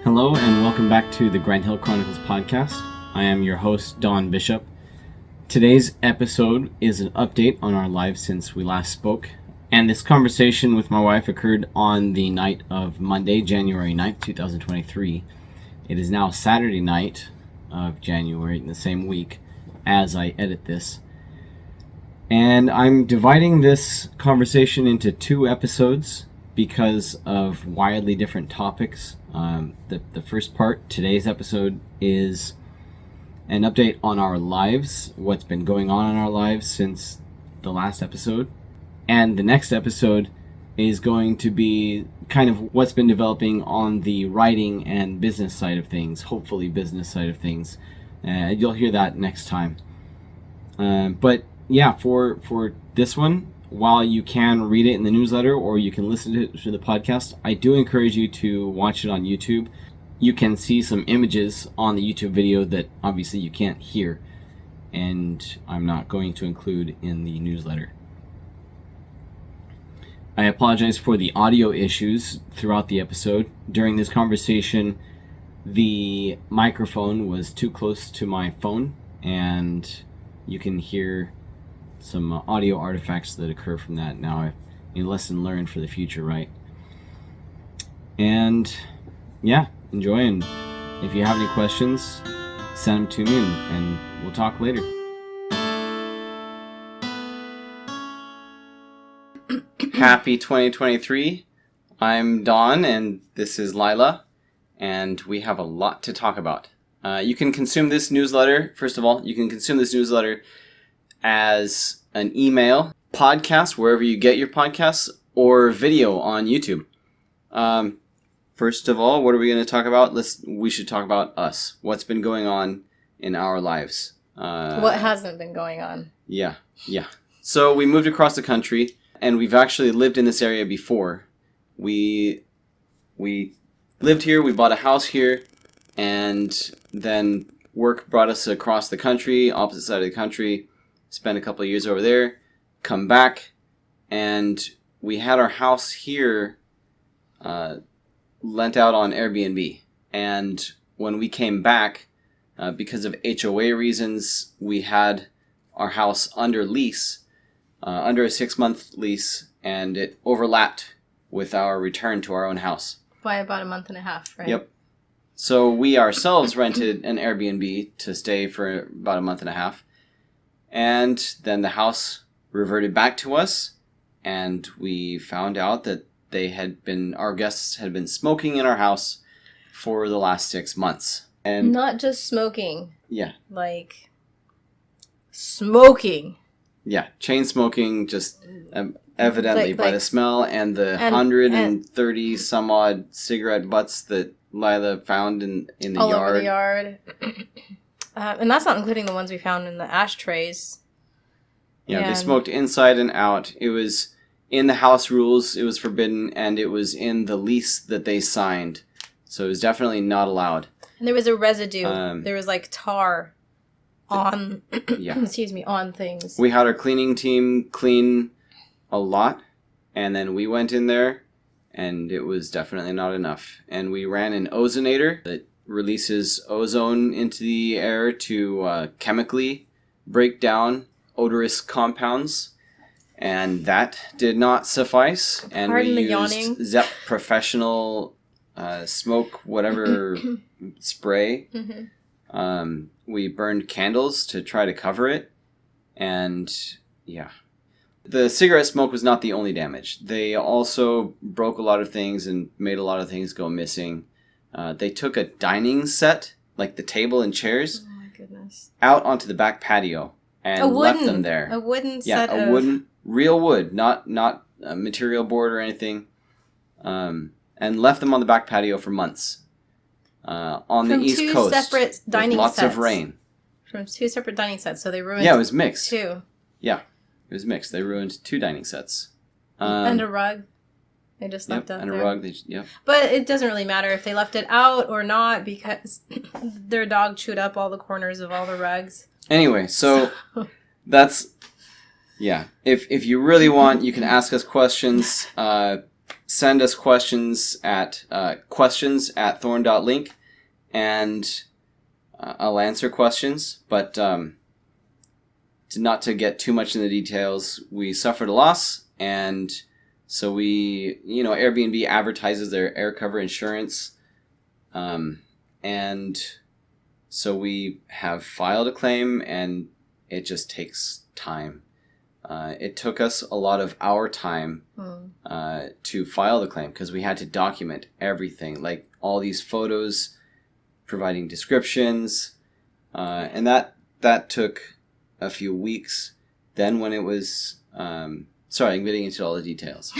Hello and welcome back to the Grendhill Chronicles podcast. I am your host, Don Bishop. Today's episode is an update on our lives since we last spoke. And this conversation with my wife occurred on the night of Monday, January 9th, 2023. It is now Saturday night of January in the same week as I edit this. And I'm dividing this conversation into two episodes because of wildly different topics. The first part, today's episode, is an update on our lives, what's been going on in our lives since the last episode. And the next episode is going to be kind of what's been developing on the writing and business side of things, hopefully business side of things. You'll hear that next time. But yeah, for this one, while you can read it in the newsletter or you can listen to it through the podcast, I do encourage you to watch it on YouTube. You can see some images on the YouTube video that obviously you can't hear, and I'm not going to include in the newsletter. I apologize for the audio issues throughout the episode. During this conversation, the microphone was too close to my phone, and you can hear some audio artifacts that occur from that. Now, a lesson learned for the future, right? And yeah, enjoy, and if you have any questions, send them to me and we'll talk later. Happy 2023. I'm Don and this is Lila, and we have a lot to talk about. You can consume this newsletter, first of all, you can consume this newsletter as an email, podcast, wherever you get your podcasts, or video on YouTube. First of all, what are we going to talk about? We should talk about us. What's been going on in our lives? What hasn't been going on? Yeah. So we moved across the country, and we've actually lived in this area before. We lived here, we bought a house here, and then work brought us across the country, opposite side of the country, spent a couple of years over there, come back, and we had our house here lent out on Airbnb. And when we came back, because of HOA reasons, we had our house under lease, under a 6-month lease, and it overlapped with our return to our own house. By about a month and a half, right? Yep. So we ourselves rented an Airbnb to stay for about a month and a half. And then the house reverted back to us, and we found out that our guests had been smoking in our house for the last 6 months. And not just smoking. Yeah. Like, smoking. Yeah, chain smoking, just evidently by the smell and the 130 some odd cigarette butts that Lila found in the all yard. All over the yard. And that's not including the ones we found in the ashtrays. Yeah, they smoked inside and out. It was in the house rules, it was forbidden, and it was in the lease that they signed. So it was definitely not allowed. And there was a residue. There was like tar on, on things. We had our cleaning team clean a lot, and then we went in there, and it was definitely not enough. And we ran an ozonator that releases ozone into the air to chemically break down odorous compounds, and that did not suffice. And Pardon we the yawning. used Zep Professional smoke whatever spray. Mm-hmm. We burned candles to try to cover it, and yeah. The cigarette smoke was not the only damage. They also broke a lot of things and made a lot of things go missing. They took a dining set, like the table and chairs, out onto the back patio and left them there. A wooden set of... Yeah, wooden, real wood, not a material board or anything, and left them on the back patio for months. On the East Coast, separate dining lots sets. Of rain. From 2 separate dining sets, so they ruined... Yeah, it was mixed. 2. Yeah, it was mixed. They ruined 2 dining sets. And a rug. They just left out and there. A rug. Yep. But it doesn't really matter if they left it out or not, because their dog chewed up all the corners of all the rugs. Anyway, so that's... Yeah. If you really want, you can ask us questions. send us questions at questions@thorn.link, and I'll answer questions. But not to get too much in the details, we suffered a loss, and so Airbnb advertises their air cover insurance, and so we have filed a claim, and it just takes time. It took us a lot of our time to file the claim because we had to document everything, like all these photos, providing descriptions, and that took a few weeks. Then when it was, sorry, I'm getting into all the details.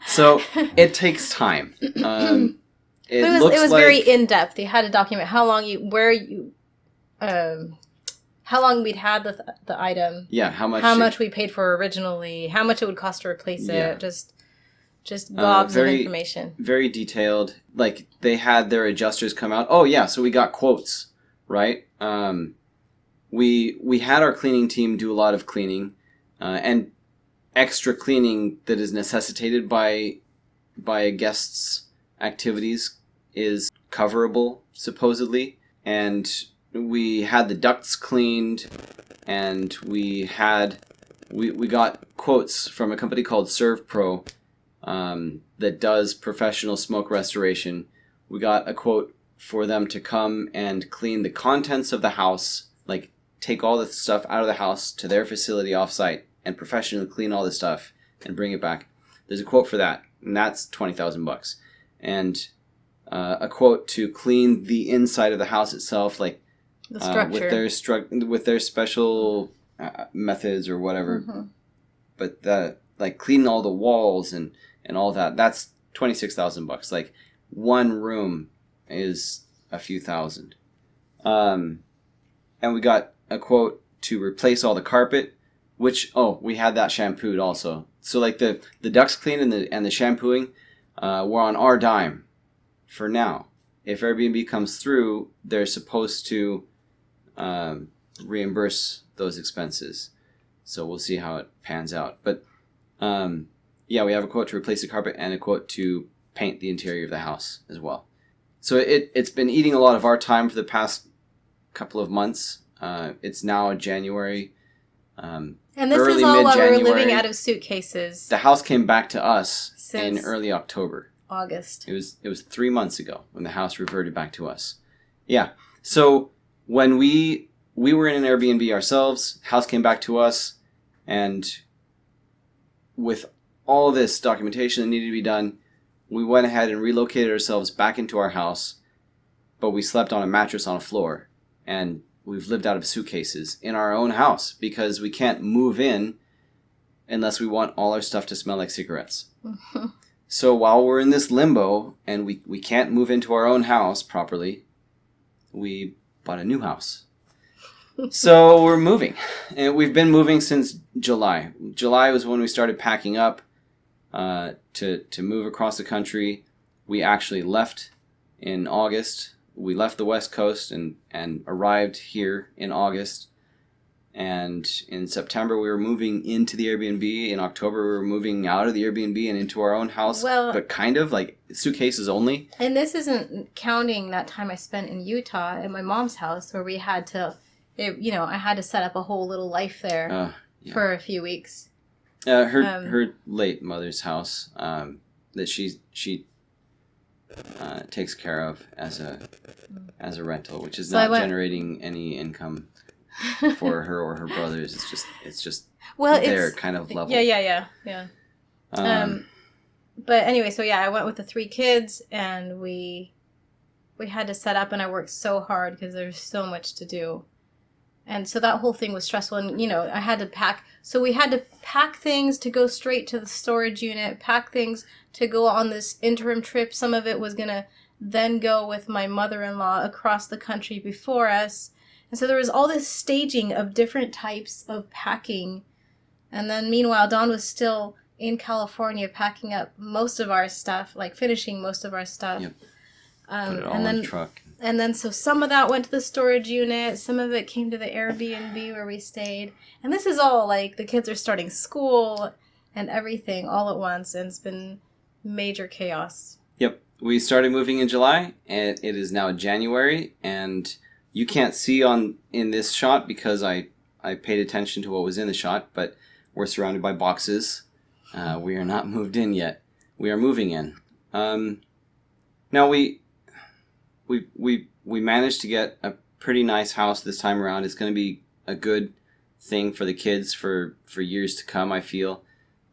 So it takes time. It was very in depth. You had to document how long how long we'd had the item. Yeah, how much we paid for originally, how much it would cost to replace it. Just gobs of information. Very detailed. Like they had their adjusters come out. Oh yeah, so we got quotes, right? We had our cleaning team do a lot of cleaning, and extra cleaning that is necessitated by a guest's activities is coverable, supposedly. And we had the ducts cleaned, and we got quotes from a company called ServPro that does professional smoke restoration. We got a quote for them to come and clean the contents of the house, like take all the stuff out of the house to their facility offsite and professionally clean all the stuff and bring it back. There's a quote for that, and that's $20,000. And a quote to clean the inside of the house itself, like the structure. with their special methods or whatever. Mm-hmm. But like cleaning all the walls and all that, that's $26,000. Like one room is a few thousand. And we got a quote to replace all the carpet, which we had that shampooed also. So like the ducts cleaned and the shampooing were on our dime for now. If Airbnb comes through, they're supposed to reimburse those expenses. So we'll see how it pans out. But we have a quote to replace the carpet and a quote to paint the interior of the house as well. So it's been eating a lot of our time for the past couple of months. It's now January. And this is all while we were living out of suitcases. The house came back to us in early October. August. It was 3 months ago when the house reverted back to us. Yeah. So when we were in an Airbnb ourselves, house came back to us, and with all this documentation that needed to be done, we went ahead and relocated ourselves back into our house, but we slept on a mattress on a floor, and we've lived out of suitcases in our own house because we can't move in unless we want all our stuff to smell like cigarettes. So while we're in this limbo and we can't move into our own house properly, we bought a new house. So we're moving. And we've been moving since July. July was when we started packing up to move across the country. We actually left in August. We left the West Coast and arrived here in August. And in September, we were moving into the Airbnb. In October, we were moving out of the Airbnb and into our own house. Well, but kind of, like, suitcases only. And this isn't counting that time I spent in Utah at my mom's house where we had to, I had to set up a whole little life there for a few weeks. Her late mother's house that she takes care of as a rental, which is not generating any income for her or her brothers. It's just their kind of level. Yeah. But anyway, so I went with the 3 kids, and we had to set up, and I worked so hard because there's so much to do. And so that whole thing was stressful, and I had to pack. So we had to pack things to go straight to the storage unit, pack things to go on this interim trip. Some of it was going to then go with my mother-in-law across the country before us. And so there was all this staging of different types of packing. And then meanwhile, Dawn was still in California packing up most of our stuff, like finishing most of our stuff. Yep. Put it all in the truck. And then so some of that went to the storage unit. Some of it came to the Airbnb where we stayed. And this is all like the kids are starting school and everything all at once. And it's been major chaos. Yep. We started moving in July, and it is now January, and you can't see in this shot because I paid attention to what was in the shot, but we're surrounded by boxes. We are not moved in yet. We are moving in. Now we managed to get a pretty nice house this time around. It's going to be a good thing for the kids for years to come, I feel.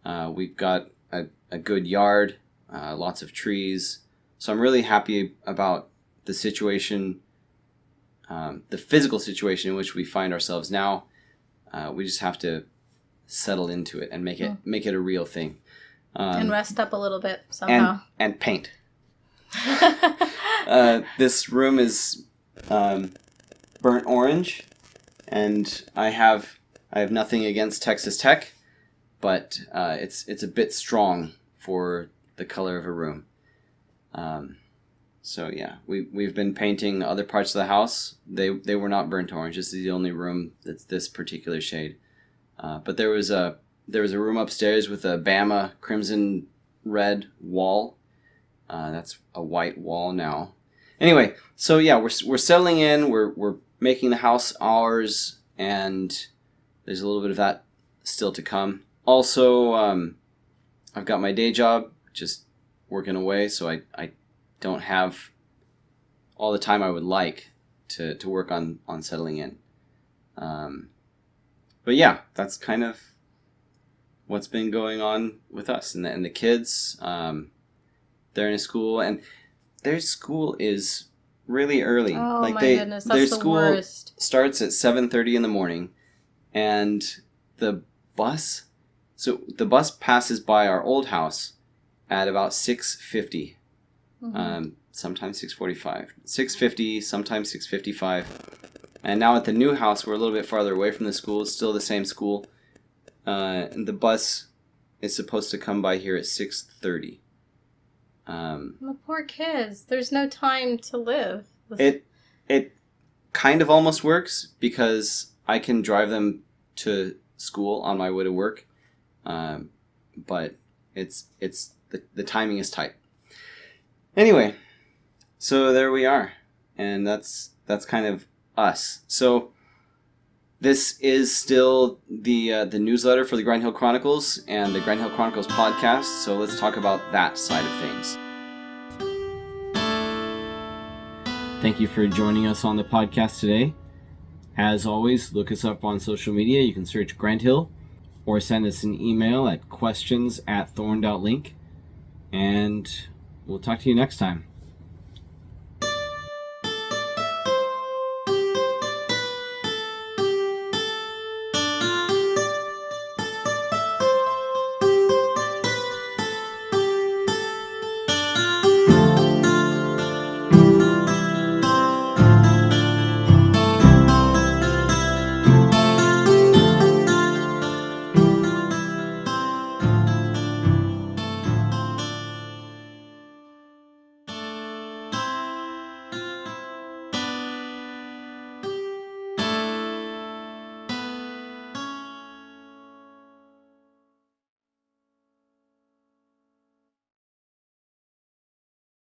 We've got a good yard, lots of trees. So I'm really happy about the situation, the physical situation in which we find ourselves now. We just have to settle into it and make it a real thing. And rest up a little bit somehow. And paint. This room is burnt orange, and I have nothing against Texas Tech, but it's a bit strong for the color of a room. So yeah, we've been painting other parts of the house. They were not burnt orange. This is the only room that's this particular shade. But there was a room upstairs with a Bama crimson red wall. That's a white wall now. Anyway, so yeah, we're settling in. We're making the house ours, and there's a little bit of that still to come. Also, I've got my day job, just working away, so I don't have all the time I would like to work on settling in. But yeah, that's kind of what's been going on with us and the kids. They're in a school, and their school is really early. Oh, like my goodness, that's their the school worst. starts at 7:30 in the morning, and the bus passes by our old house at about 6:50. Sometimes 6:45. 6:50, sometimes 6:55. And now at the new house, we're a little bit farther away from the school. It's still the same school. And the bus is supposed to come by here at 6:30. The poor kids. There's no time to live. It kind of almost works because I can drive them to school on my way to work. But it's the timing is tight. Anyway, so there we are. And that's kind of us. So this is still the newsletter for the Grendhill Chronicles and the Grendhill Chronicles podcast. So let's talk about that side of things. Thank you for joining us on the podcast today. As always, look us up on social media. You can search Grendhill or send us an email at questions@thorn.link. And we'll talk to you next time.